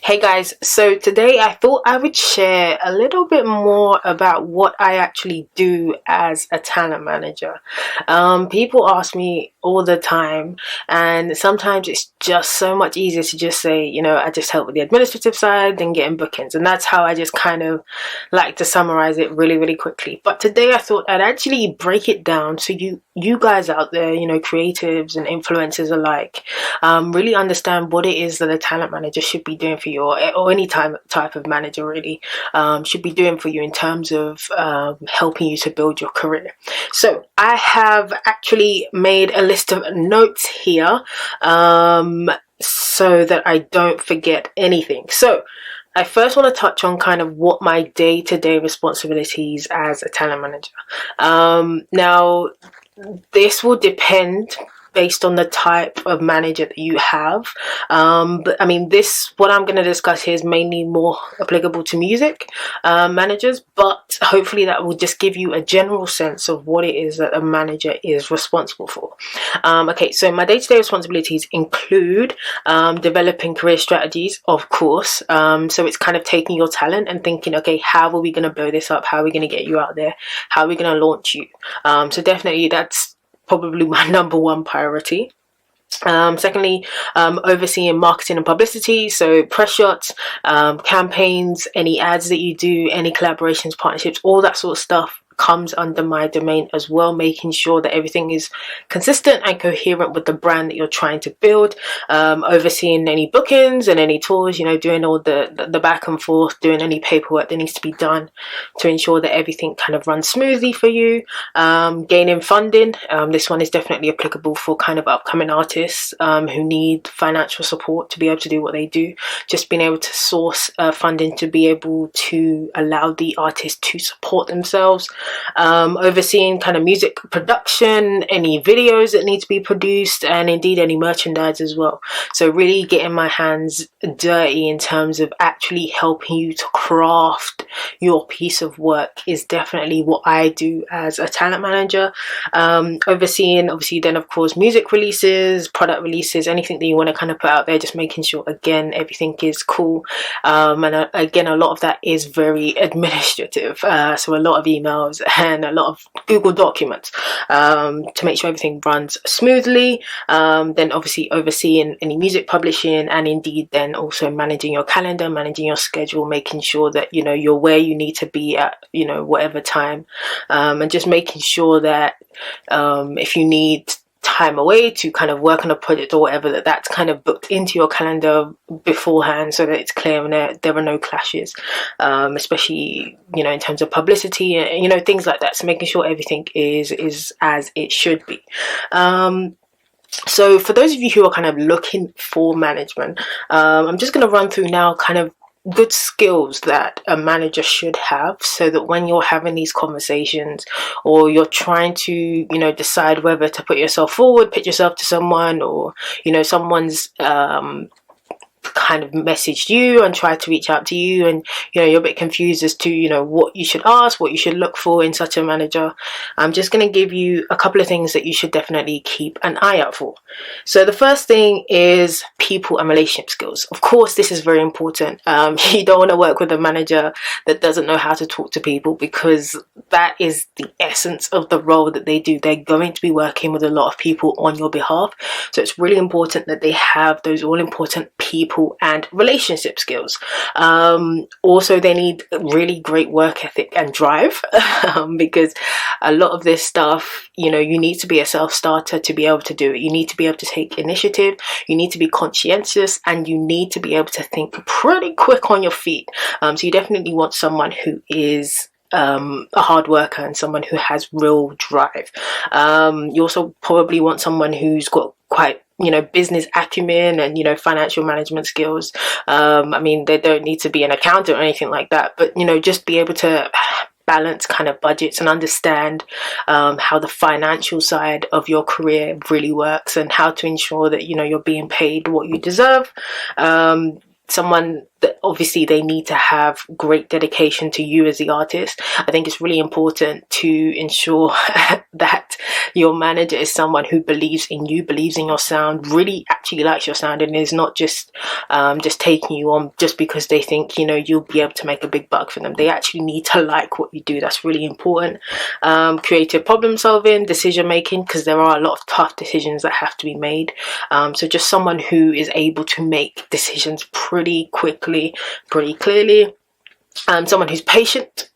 Hey guys, so today I thought I would share a little bit more about what I actually do as a talent manager. People ask me all the time, and sometimes it's just so much easier to just say, I just help with the administrative side than getting bookings. And that's how I just kind of like to summarize it really, really quickly. But today I thought I'd actually break it down so you guys out there, creatives and influencers alike, really understand what it is that a talent manager should be doing for you, or any type of manager really should be doing for you in terms of helping you to build your career. So I have actually made a list of notes here so that I don't forget anything. So I first want to touch on kind of what my day-to-day responsibilities as a talent manager. Now, this will depend based on the type of manager that you have. But I mean, what I'm going to discuss here is mainly more applicable to music managers, but hopefully that will just give you a general sense of what it is that a manager is responsible for. Okay, so my day-to-day responsibilities include developing career strategies, of course. So it's kind of taking your talent and thinking, okay, how are we going to blow this up? How are we going to get you out there? How are we going to launch you? So definitely that's probably my number one priority. Secondly, overseeing marketing and publicity, so press shots, campaigns, any ads that you do, any collaborations, partnerships, all that sort of stuff comes under my domain as well, making sure that everything is consistent and coherent with the brand that you're trying to build. Overseeing any bookings and any tours, doing all the back and forth, doing any paperwork that needs to be done to ensure that everything kind of runs smoothly for you. Gaining funding, this one is definitely applicable for kind of upcoming artists who need financial support to be able to do what they do. Just being able to source funding to be able to allow the artist to support themselves. Overseeing kind of music production, any videos that need to be produced, and indeed any merchandise as well. So really getting my hands dirty in terms of actually helping you to craft your piece of work is definitely what I do as a talent manager. Overseeing, obviously, then of course music releases, product releases, anything that you want to kind of put out there, just making sure again everything is cool. And again, a lot of that is very administrative, so a lot of emails and a lot of Google documents to make sure everything runs smoothly. Then obviously overseeing any music publishing, and indeed then also managing your calendar, managing your schedule, making sure that you're where you need to be at whatever time, and just making sure that if you need time away to kind of work on a project or whatever, that's kind of booked into your calendar beforehand so that it's clear and there are no clashes, especially in terms of publicity and things like that. So making sure everything is as it should be. So for those of you who are kind of looking for management, I'm just going to run through now kind of good skills that a manager should have, so that when you're having these conversations or you're trying to decide whether to put yourself forward, pitch yourself to someone, or someone's kind of messaged you and tried to reach out to you, and you're a bit confused as to what you should ask, what you should look for in such a manager. I'm just going to give you a couple of things that you should definitely keep an eye out for. So the first thing is people and relationship skills. Of course, this is very important. You don't want to work with a manager that doesn't know how to talk to people, because that is the essence of the role that they do. They're going to be working with a lot of people on your behalf, so it's really important that they have those all important people and relationship skills. Also, they need really great work ethic and drive, because a lot of this stuff, you need to be a self-starter to be able to do it. You need to be able to take initiative, you need to be conscientious, and you need to be able to think pretty quick on your feet. So you definitely want someone who is a hard worker and someone who has real drive. You also probably want someone who's got quite business acumen and financial management skills. I mean, they don't need to be an accountant or anything like that, but just be able to balance kind of budgets and understand how the financial side of your career really works, and how to ensure that you're being paid what you deserve. Someone that obviously they need to have great dedication to you as the artist. I think it's really important to ensure that that your manager is someone who believes in you, believes in your sound, really actually likes your sound, and is not just taking you on just because they think, you know, you'll be able to make a big buck for them. They actually need to like what you do. That's really important. Creative problem solving, decision making, because there are a lot of tough decisions that have to be made. So just someone who is able to make decisions pretty quickly, pretty clearly. Someone who's patient,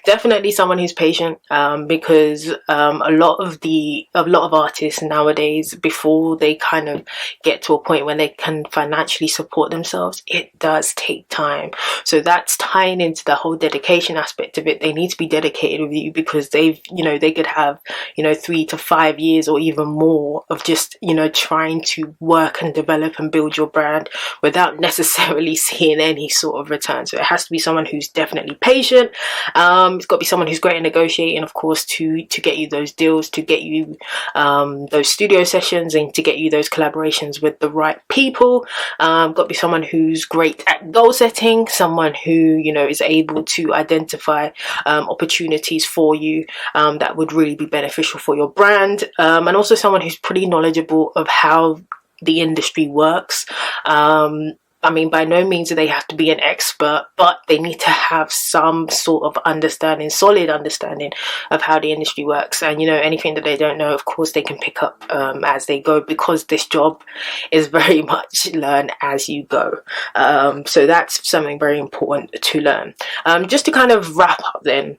definitely someone who's patient, because a lot of artists nowadays, before they kind of get to a point when they can financially support themselves, it does take time. So that's tying into the whole dedication aspect of it. They need to be dedicated with you, because they could have 3 to 5 years or even more of just trying to work and develop and build your brand without necessarily seeing any sort of return. So it has to be someone who's definitely patient. It's got to be someone who's great at negotiating, of course, to get you those deals, to get you those studio sessions, and to get you those collaborations with the right people. Got to be someone who's great at goal setting, someone who is able to identify opportunities for you that would really be beneficial for your brand, and also someone who's pretty knowledgeable of how the industry works. I mean, by no means do they have to be an expert, but they need to have some sort of understanding, solid understanding of how the industry works. And, anything that they don't know, of course, they can pick up as they go, because this job is very much learn as you go. So that's something very important to learn. Just to kind of wrap up then,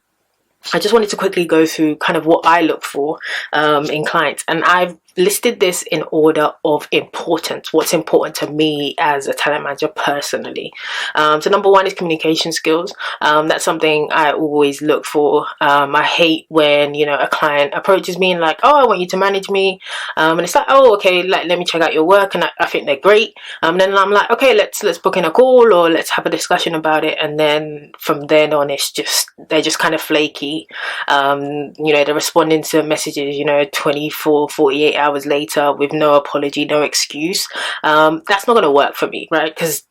I just wanted to quickly go through kind of what I look for in clients, and I've listed this in order of importance, what's important to me as a talent manager personally. So number one is communication skills. That's something I always look for. I hate when a client approaches me and like, oh, I want you to manage me, and it's like, oh, okay, let me check out your work, and I think they're great, then I'm like, okay, let's book in a call, or let's have a discussion about it. And then from then on, they're just kind of flaky. They're responding to messages 24, 48 hours later with no apology, no excuse. That's not going to work for me, right? Because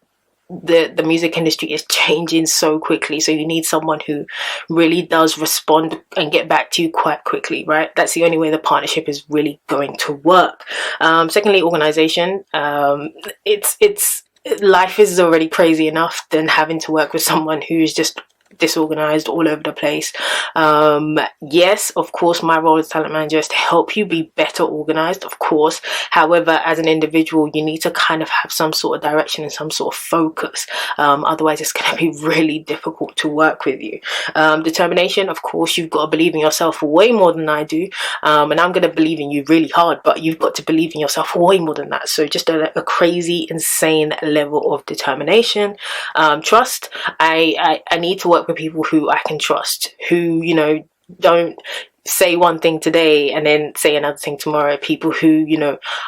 the music industry is changing so quickly, so you need someone who really does respond and get back to you quite quickly, right? That's the only way the partnership is really going to work. Secondly, organization. It's life is already crazy enough than having to work with someone who's just disorganized all over the place. Yes, of course, my role as talent manager is to help you be better organized, of course. However, as an individual, you need to kind of have some sort of direction and some sort of focus. Otherwise, it's going to be really difficult to work with you. Determination, of course, you've got to believe in yourself way more than I do. And I'm going to believe in you really hard, but you've got to believe in yourself way more than that. So just a crazy, insane level of determination. Trust. I need to work with people who I can trust, who don't say one thing today and then say another thing tomorrow. People who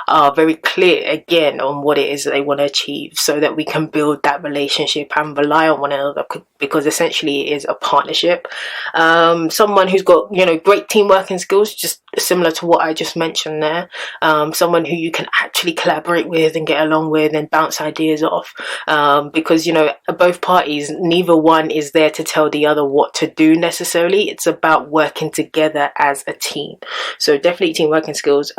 are very clear again on what it is that they want to achieve, so that we can build that relationship and rely on one another, because essentially it is a partnership. Someone who's got great team working skills, just similar to what I just mentioned there. Someone who you can actually collaborate with and get along with and bounce ideas off, because both parties, neither one is there to tell the other what to do necessarily. It's about working together as a team. So definitely team working skills.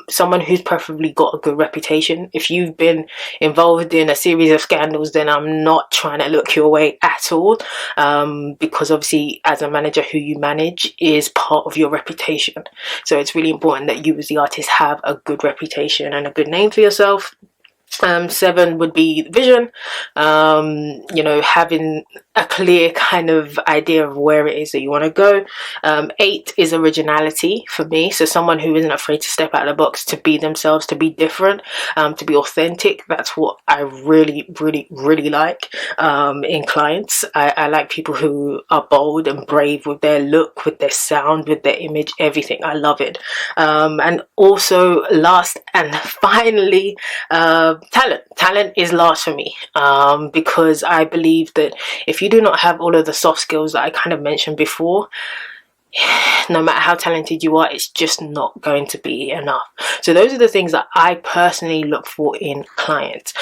Someone who's preferably got a good reputation. If you've been involved in a series of scandals, then I'm not trying to look your way at all, because obviously as a manager, who you manage is part of your reputation. So it's really important that you as the artist have a good reputation and a good name for yourself. 7 would be vision, having a clear kind of idea of where it is that you want to go. 8 is originality for me, so someone who isn't afraid to step out of the box, to be themselves, to be different, to be authentic. That's what I really, really, really like in clients. I like people who are bold and brave with their look, with their sound, with their image, everything. I love it. And also, last and finally, talent is last for me, because I believe that if you do not have all of the soft skills that I kind of mentioned before, no matter how talented you are, it's just not going to be enough. So those are the things that I personally look for in clients.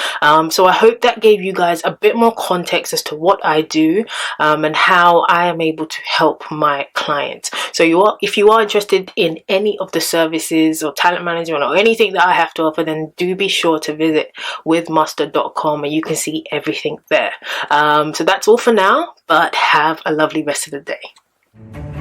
So I hope that gave you guys a bit more context as to what I do, and how I am able to help my clients. So if you are interested in any of the services or talent management or anything that I have to offer, then do be sure to visit withmustard.com, and you can see everything there. So that's all for now, but have a lovely rest of the day.